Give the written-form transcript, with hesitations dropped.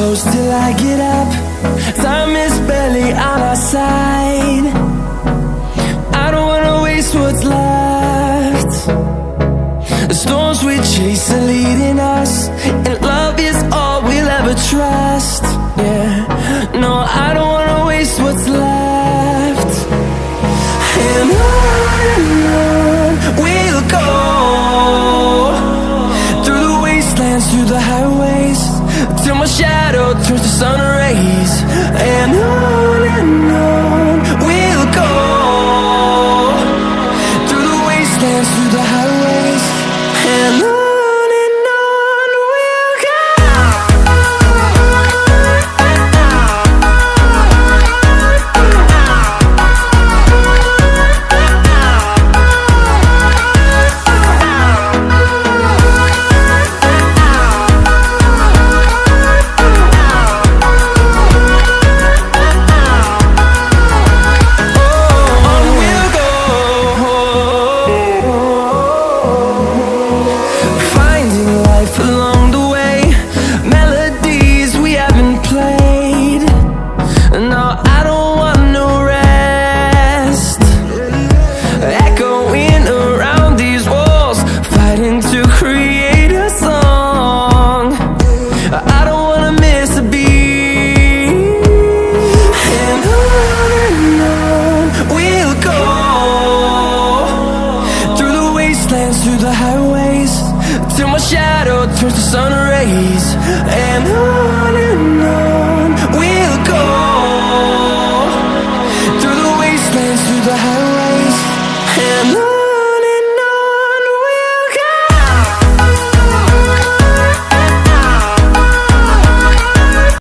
close till I get up. Time is barely on our side. I don't wanna waste what's left. The storms we chase are leading us, and love is all we'll ever trust. Yeah, no, I don't